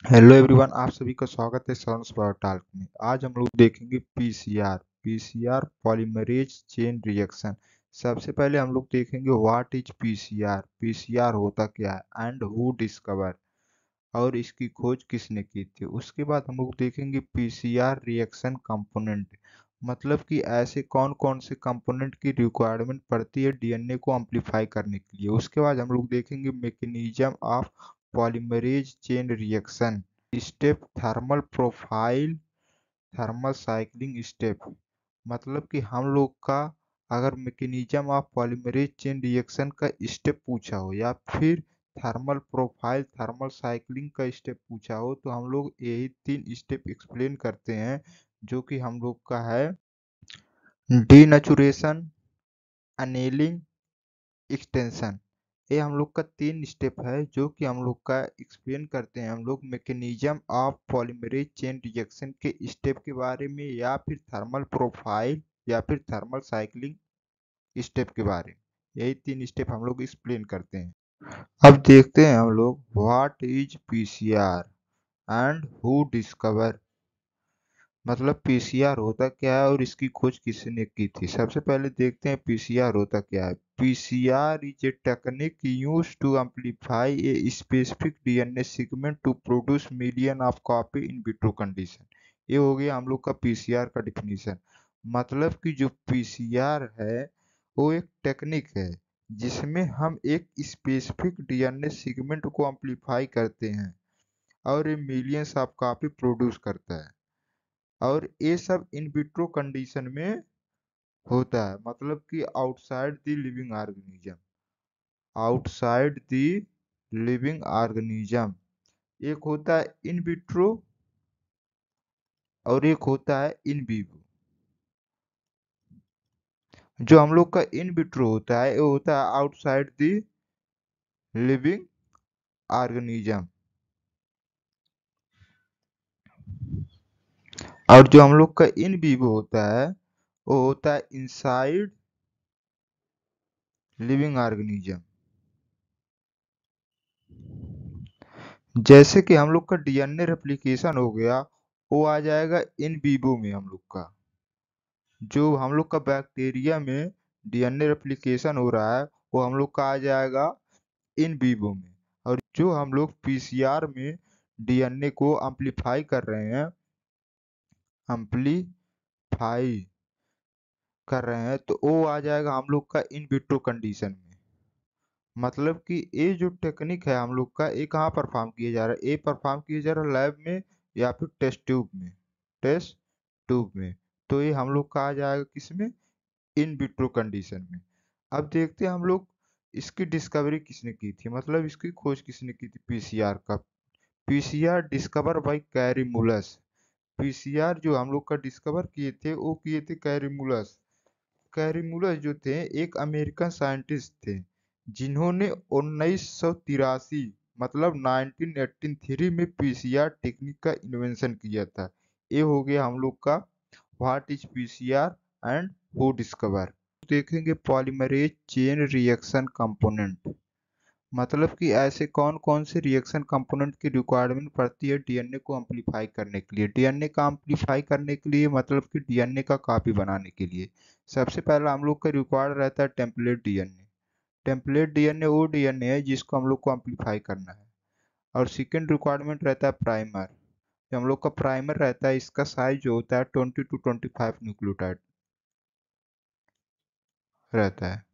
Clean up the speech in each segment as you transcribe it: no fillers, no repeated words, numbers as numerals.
Hello everyone, आप सभी का स्वागत है सॉन्स टॉक में। आज हम लोग देखेंगे पीसीआर पॉलीमरेज चेन रिएक्शन। सबसे पहले हम लोग देखेंगे व्हाट इज पीसीआर होता क्या है एंड हु डिस्कवर, और इसकी खोज किसने की थी। उसके बाद हम लोग देखेंगे पीसीआर रिएक्शन कंपोनेंट, मतलब कि ऐसे कौन कौन से कंपोनेंट की रिक्वायरमेंट पड़ती है डीएनए को एम्पलीफाई करने के लिए। उसके बाद हम लोग देखेंगे mechanism of polymerase chain reaction step, thermal profile, thermal cycling step. मतलब कि हम लोग का अगर mechanism of polymerase chain reaction का स्टेप पूछा हो या फिर थर्मल प्रोफाइल थर्मल साइक्लिंग का स्टेप पूछा हो, तो हम लोग यही 3 स्टेप एक्सप्लेन करते हैं, जो कि हम लोग का है डीनेचुरेशन, अनेलिंग, एक्सटेंशन। ये हम लोग का 3 स्टेप है जो कि हम लोग का एक्सप्लेन करते हैं हम लोग mechanism of polymerase chain reaction के स्टेप के बारे में, या फिर थर्मल प्रोफाइल या फिर थर्मल साइक्लिंग स्टेप के बारे में। यही 3 स्टेप हम लोग एक्सप्लेन करते हैं। अब देखते हैं हम लोग what is PCR and who discover, मतलब पीसीआर होता क्या है और इसकी खोज किसने की थी। सबसे पहले देखते हैं पीसीआर होता क्या है। PCR is a technique used to amplify a specific DNA segment to produce million of copy in vitro condition. ये हो गया हम लोग का पीसीआर का डिफिनीशन। मतलब कि जो पीसीआर है वो एक टेक्निक है जिसमें हम एक स्पेसिफिक डीएनए सेगमेंट को एम्पलीफाई करते हैं और ये मिलियंस ऑफ कॉपी प्रोड्यूस करता है, और ये सब इन विट्रो कंडीशन में होता है। मतलब कि outside the living organism, outside the living organism. एक होता है इन विट्रो और एक होता है इन विवो। जो हम लोग का इन विट्रो होता है वो होता है आउटसाइड द लिविंग ऑर्गेनिज्म, और जो हम लोग का इन विवो होता है वो होता है इनसाइड लिविंग ऑर्गेनिज्म। जैसे कि हम लोग का डीएनए रेप्लिकेशन हो गया, वो आ जाएगा इन विवो में। हम लोग का जो हम लोग का बैक्टीरिया में डीएनए रेप्लिकेशन हो रहा है वो हम लोग का आ जाएगा इन विवो में। और जो हम लोग पीसीआर में डीएनए को एम्पलीफाई कर रहे हैं, एम्पलीफाई कर रहे हैं, तो वो आ जाएगा हम लोग का इन विट्रो कंडीशन में। मतलब कि ये जो टेक्निक है हम लोग का, ये कहाँ परफॉर्म किया जा रहा है, ये परफॉर्म किया जा रहा है लैब में या फिर टेस्ट ट्यूब में, टेस्ट ट्यूब में। तो ये हम लोग का आ जाएगा किसमें, इन विट्रो कंडीशन में। अब देखते हैं हम लोग इसकी डिस्कवरी किसने की थी, मतलब इसकी खोज किसने की थी पीसीआर का। PCR discover by Kary Mullis. PCR जो हम लोग का डिस्कवर किए थे वो किए थे कैरीमुलस। कैरीमुलस जो थे एक अमेरिकन साइंटिस्ट थे जिन्होंने 1983 मतलब 1983 में पीसीआर टेक्निक का इन्वेंशन किया था। ये हो गया हम लोग का what is PCR and who discover. देखेंगे पॉलीमरेज चेन रिएक्शन कंपोनेंट, मतलब कि ऐसे कौन कौन से रिएक्शन कंपोनेंट की रिक्वायरमेंट पड़ती है डीएनए को एम्पलीफाई करने के लिए। डीएनए का एम्पलीफाई करने के लिए मतलब कि डीएनए का कॉपी बनाने के लिए सबसे पहला हम लोग का रिक्वायर्ड रहता है टेम्पलेट डीएनए। टेम्पलेट डीएनए वो डीएनए है जिसको हम लोग को एम्पलीफाई करना है। और सेकेंड रिक्वायरमेंट रहता है प्राइमर। जो हम लोग का प्राइमर रहता है इसका साइज जो होता है 20 to 25 न्यूक्लियोटाइड रहता है।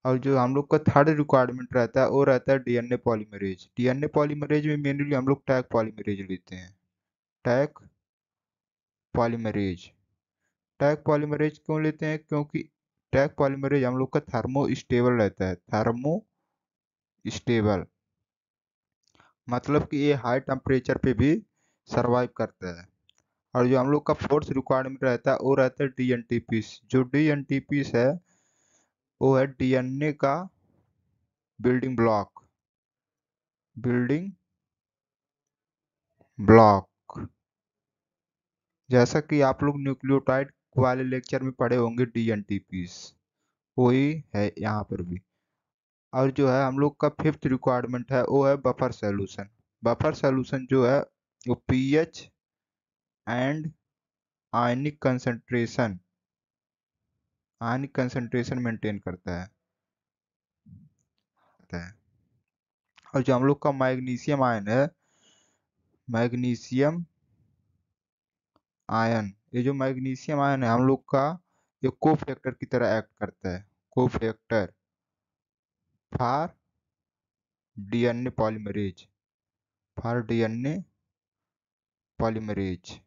और जो हम लोग का थर्ड रिक्वायरमेंट रहता है वो रहता है डीएनए पॉलीमरेज। डीएनए पॉलीमरेज में मेनली हम लोग टैग पॉलीमरेज लेते हैं। टैग पॉलीमरेज, टैग पॉलीमरेज क्यों लेते हैं, क्योंकि टैग पॉलीमरेज हम लोग का थर्मो स्टेबल रहता है। थर्मो स्टेबल मतलब कि ये हाई टेम्परेचर पे भी सरवाइव करता है। और जो हम लोग का फोर्थ रिक्वायरमेंट रहता है वो रहता है डीएनटीपीस। जो डीएनटीपीस है वो है डीएनए का बिल्डिंग ब्लॉक, बिल्डिंग ब्लॉक। जैसा कि आप लोग न्यूक्लियोटाइड वाले लेक्चर में पढ़े होंगे डीएनटीपीस, वही है यहाँ पर भी। और जो है हम लोग का फिफ्थ रिक्वायरमेंट है वो है बफर सॉल्यूशन। बफर सॉल्यूशन जो है वो pH and ionic concentration maintain करता है। और जो हम लोग का मैग्नीशियम आयन है, मैग्नीशियम आयन, ये जो मैग्नीशियम आयन है हम लोग का, ये कोफैक्टर की तरह एक्ट करता है। Cofactor for DNA polymerase, for DNA polymerase.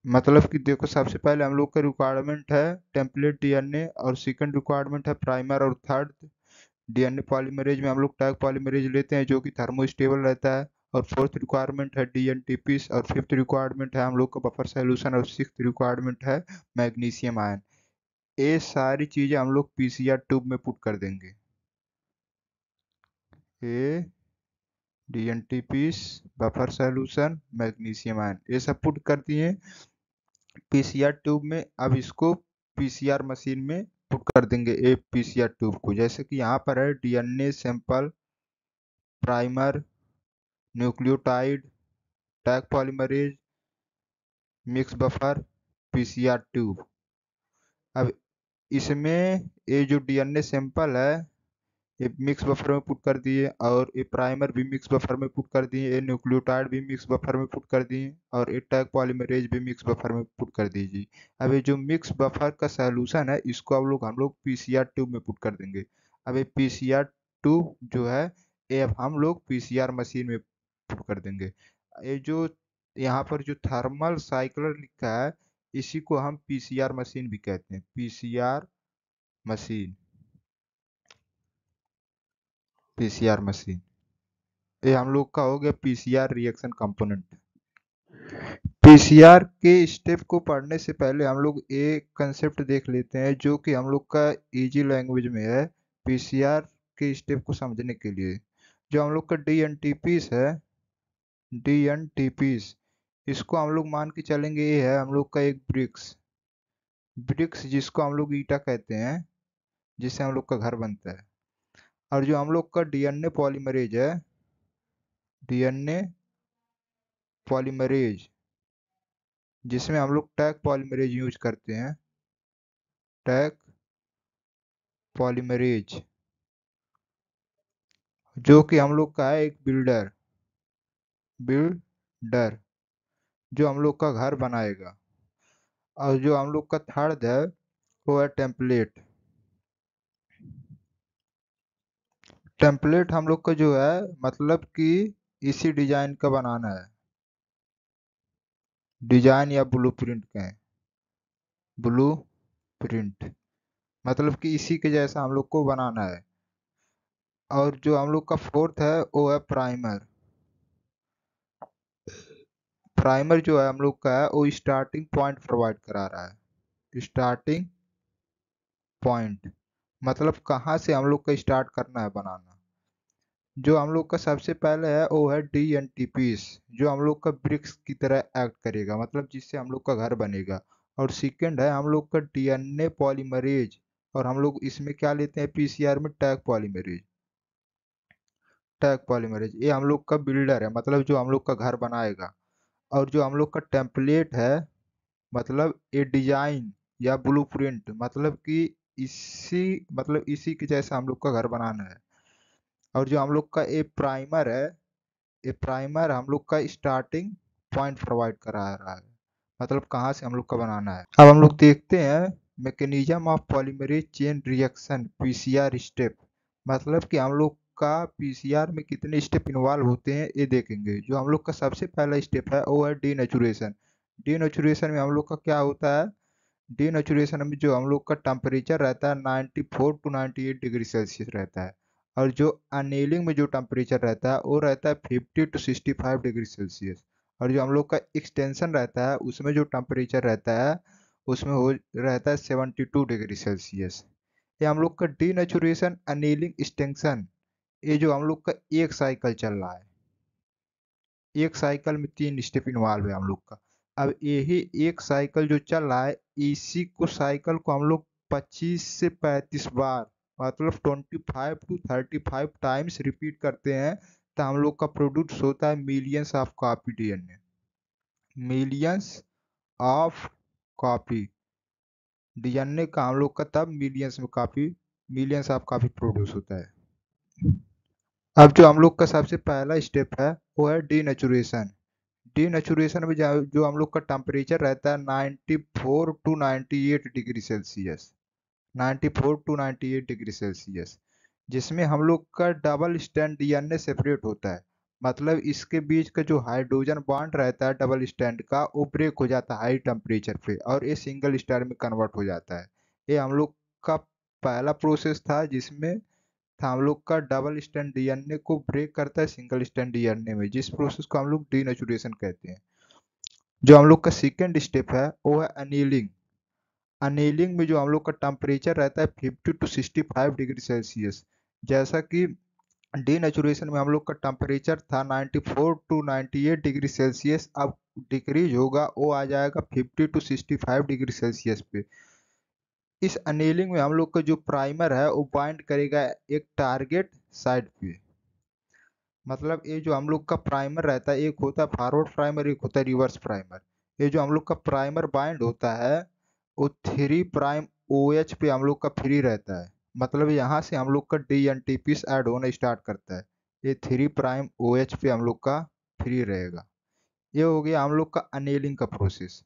मतलब कि देखो, सबसे पहले हम लोग का रिक्वायरमेंट है टेम्पलेट डीएनए, और सेकंड रिक्वायरमेंट है प्राइमर, और थर्ड डीएनए पॉलीमरेज में हम लोग टैग पॉलीमरेज लेते हैं जो कि थर्मोस्टेबल रहता है, और फोर्थ रिक्वायरमेंट है डीएनटीपीस, और फिफ्थ रिक्वायरमेंट है हम लोग का बफर सॉल्यूशन, और सिक्स्थ रिक्वायरमेंट है मैग्नीशियम आयन। ये सारी चीजें हम लोग पीसीआर ट्यूब में पुट कर देंगे। ये डीएनटीपीस, बफर सॉल्यूशन, मैग्नीशियम आयन, ये सब पुट कर दिए पीसीआर ट्यूब में। अब इसको पीसीआर मशीन में पुट कर देंगे ए पीसीआर ट्यूब को। जैसे कि यहाँ पर है DNA sample, primer, nucleotide, tag polymerase, mix buffer, PCR tube. अब इसमें ये जो डीएनए सैंपल है ये मिक्स बफर में पुट कर दिए, और ये प्राइमर भी मिक्स बफर में पुट कर दिए, ये न्यूक्लियोटाइड भी मिक्स बफर में पुट कर दिए, और ये टैग पॉलीमरेज भी मिक्स बफर में पुट कर दीजिए। अब ये जो मिक्स बफर का सॉल्यूशन है इसको हम लोग पीसीआर ट्यूब में पुट कर देंगे। अब ये पीसीआर ट्यूब जो है ये अब हम लोग पीसीआर मशीन में पुट कर देंगे। ये जो यहाँ पर जो थर्मल साइक्लर लिखा है इसी को हम पीसीआर मशीन भी कहते हैं, पीसीआर मशीन, पीसीआर मशीन। ये हम लोग का हो गया पीसीआर रिएक्शन कंपोनेंट। पीसीआर के स्टेप को पढ़ने से पहले हम लोग एक कंसेप्ट देख लेते हैं जो कि हम लोग का इजी लैंग्वेज में है पीसीआर के स्टेप को समझने के लिए। जो हम लोग का डीएनटीपीस है, डीएनटीपीस, इसको हम लोग मान के चलेंगे ये है हम लोग का एक ब्रिक्स, ब्रिक्स जिसको हम लोग ईटा कहते हैं, जिससे हम लोग का घर बनता है। और जो हम लोग का डीएनए पॉलीमरेज है, डीएनए पॉलीमरेज, जिसमें हम लोग टैग पॉलीमरेज यूज करते हैं, टैग पॉलीमरेज, जो कि हम लोग का है एक बिल्डर जो हम लोग का घर बनाएगा। और जो हम लोग का थर्ड है वो है टेम्पलेट। टेम्पलेट हम लोग का जो है मतलब कि इसी डिजाइन का बनाना है, डिजाइन या ब्लूप्रिंट कहें, ब्लूप्रिंट मतलब कि इसी के जैसा हम लोग को बनाना है। और जो हम लोग का फोर्थ है वो है प्राइमर। प्राइमर जो है हम लोग का है वो स्टार्टिंग पॉइंट प्रोवाइड करा रहा है, स्टार्टिंग पॉइंट मतलब कहाँ से हम लोग का स्टार्ट करना है बनाना। जो हम लोग का सबसे पहले है वो है डीएनटीपीस, जो हम लोग का ब्रिक्स की तरह एक्ट करेगा, मतलब जिससे हम लोग का घर बनेगा। और सेकंड है हम लोग का डीएनए पॉलीमरेज, और हम लोग इसमें क्या लेते हैं पीसीआर में टैग पॉलीमरेज, टैग पॉलीमरेज ये हम लोग का बिल्डर है, मतलब जो हम लोग का घर बनाएगा। और जो हम लोग का टेम्पलेट है मतलब ये डिजाइन या ब्लूप्रिंट मतलब कि इसी के जैसा हम लोग का घर बनाना है। और जो हम लोग का ये प्राइमर है, ये प्राइमर हम लोग का स्टार्टिंग पॉइंट प्रोवाइड करा रहा है, मतलब कहाँ से हम लोग का बनाना है। अब हम लोग देखते हैं mechanism of polymerase chain reaction PCR step, मतलब कि हम लोग का पीसीआर में कितने स्टेप इन्वॉल्व होते हैं ये देखेंगे। जो हम लोग का सबसे पहला स्टेप है वो है डीनेचुरेशन। डीनेचुरेशन में हम लोग का क्या होता है, डीनेचुरेशन में जो हम लोग का टेम्परेचर रहता है 94 टू 98 डिग्री सेल्सियस रहता है, और जो अनेलिंग में जो टेम्परेचर रहता है वो रहता है 50 टू 65 डिग्री सेल्सियस। और जो हम लोग का एक्सटेंशन रहता है उसमें जो टेम्परेचर रहता है उसमें हो रहता है 72 डिग्री सेल्सियस। ये हम लोग का डीनेचुरेशन, अनेलिंग, एक्सटेंशन, ये जो हम लोग का एक साइकिल चल रहा है, एक साइकिल में 3 स्टेप इन्वॉल्व है हम लोग का। अब यही एक साइकिल जो चल रहा है इसी को साइकिल को हम लोग 25 से 35 बार मतलब 25 to 35 टाइम्स रिपीट करते हैं तो हम लोग का प्रोड्यूस होता है millions of copy DNA, millions of copy DNA का हम लोग का तब मिलियंस में copy, millions of copy produce होता है। अब जो हम लोग का सबसे पहला स्टेप है वो है डीनेचुरेशन। डीनेचुरेशन में जो हम लोग का टेम्परेचर रहता है 94 to 98 degree Celsius, 94 to 98 degree Celsius, जिसमें हम लोग का डबल स्टैंड डीएनए सेपरेट होता है। मतलब इसके बीच का जो हाइड्रोजन बॉन्ड रहता है डबल स्टैंड का वो ब्रेक हो जाता है हाई टेम्परेचर पे और ये सिंगल स्टैंड में कन्वर्ट हो जाता है। ये हम लोग का पहला प्रोसेस था जिसमें था हम लोग का डबल स्टैंड डीएनए को ब्रेक करता है सिंगल स्टैंड डीएनए में, जिस प्रोसेस को हम लोग डीनेचुरेशन कहते हैं। जो हम लोग का सेकेंड स्टेप है वो है अनीलिंग। अनीलिंग में जो हम लोग का टेम्परेचर रहता है 50 to 65 डिग्री सेल्सियस, जैसा कि डीनेचुरेशन में हम लोग का टेम्परेचर था 94 to 98 डिग्री सेल्सियस, अब डिक्रीज होगा वो आ जाएगा 50 to 65 डिग्री सेल्सियस पे। इस अनीलिंग में हम लोग का जो प्राइमर है वो बाइंड करेगा एक टारगेट साइड पे। मतलब ये जो हम लोग का प्राइमर रहता है, एक होता है फॉरवर्ड प्राइमर, एक होता है रिवर्स प्राइमर। ये जो हम लोग का प्राइमर बाइंड होता है वो 3' OH पे हम लोग का फ्री रहता है। मतलब यहाँ से हम लोग का D N T piece add होना स्टार्ट करता है, ये 3' OH पे हम लोग का फ्री रहेगा। ये हो गया हम लोग का अनेलिंग का प्रोसेस।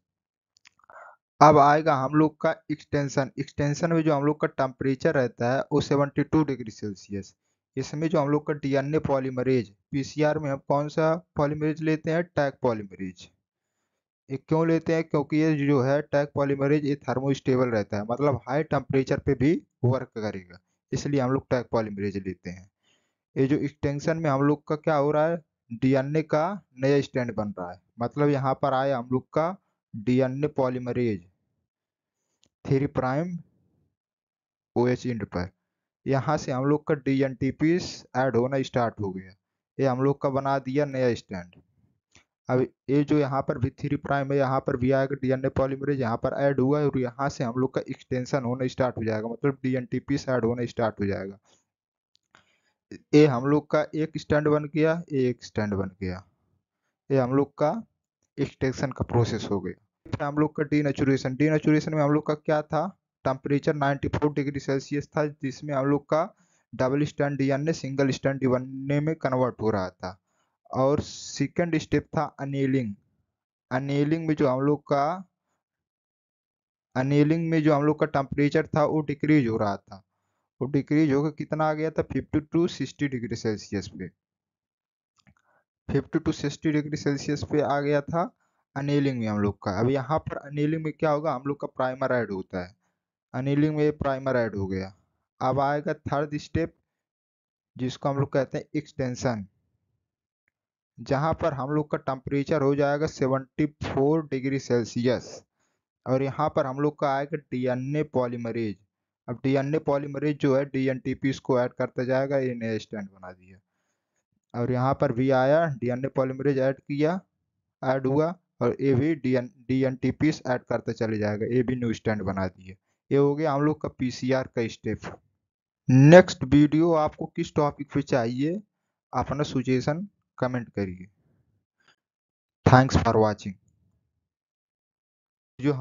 अब आएगा हम लोग का एक्सटेंशन। एक्सटेंशन में जो हम लोग का टेम्परेचर रहता है वो 72 डिग्री सेल्सियस। इसमें जो हम लोग का डीएनए पॉलीमरेज, पीसीआर में हम कौन सा पॉलीमरेज लेते हैं, टैग पॉलीमरेज। ये क्यों लेते हैं, क्योंकि ये जो है टैग पॉलीमरेज ये थर्मोस्टेबल रहता है, मतलब हाई टेम्परेचर पे भी वर्क करेगा, इसलिए हम लोग टैग पॉलीमरेज लेते हैं। ये जो एक्सटेंशन में हम लोग का क्या हो रहा है, डीएनए का नया स्टैंड बन रहा है। मतलब यहाँ पर आया हम लोग का डीएनए पॉलीमरेज 3' OH इंड पर, यहाँ से हम लोग का डीएनटीपीस ऐड होना स्टार्ट हो गया, ये हम लोग का बना दिया नया स्टैंड। अब ये जो यहाँ पर भी 3' है, यहाँ पर भी आएगा डीएनए पॉलीमरेज, यहाँ पर ऐड हुआ है और यहाँ से हम लोग का एक्सटेंशन होना स्टार्ट हो जाएगा, मतलब डीएनटीपीस ऐड होना स्टार्ट हो जाएगा। ये हम लोग का एक स्टैंड बन गया, ये एक स्टैंड बन गया, ये हम लोग का एक्सटेंशन का प्रोसेस हो गया। फिर हम लोग का डीनेचुरेशन। डीनेचुरेशन में हम लोग का क्या था, टेम्परेचर 94 डिग्री सेल्सियस था, जिसमें हम लोग का double stand DNA single stand DNA में कन्वर्ट हो रहा था। और सेकंड स्टेप था अनेलिंग। अनेलिंग में जो हम लोग का अनेलिंग में जो हम लोग का टेम्परेचर था वो डिक्रीज हो रहा था, वो डिक्रीज होकर कितना आ गया था 50 to 60 डिग्री सेल्सियस पे, 50 to 60 डिग्री सेल्सियस पे आ गया था अनेलिंग में हम लोग का। अब यहाँ पर अनेलिंग में क्या होगा, हम लोग का प्राइमर ऐड होता है, अनेलिंग में प्राइमर ऐड हो गया। अब आएगा थर्ड स्टेप जिसको हम लोग कहते हैं एक्सटेंशन, जहाँ पर हम लोग का टेम्परेचर हो जाएगा 74 डिग्री सेल्सियस और यहाँ पर हम लोग का आएगा डीएनए पॉलीमरेज। अब डीएनए पॉलीमरेज जो है डीएनटीपीस को ऐड करता जाएगा, ये नया स्टैंड बना दिया। और यहाँ पर भी आया डीएनए पॉलीमरेज ऐड किया, ऐड हुआ और ये भी डीएनटीपीस ऐड करते चले जाएगा, ये भी न्यू स्टैंड बना दिए। ये हो गया हम लोग का पीसीआर का स्टेप। नेक्स्ट वीडियो आपको किस टॉपिक पे चाहिए, अपना सुजेशन कमेंट करिए। Thanks for watching. जो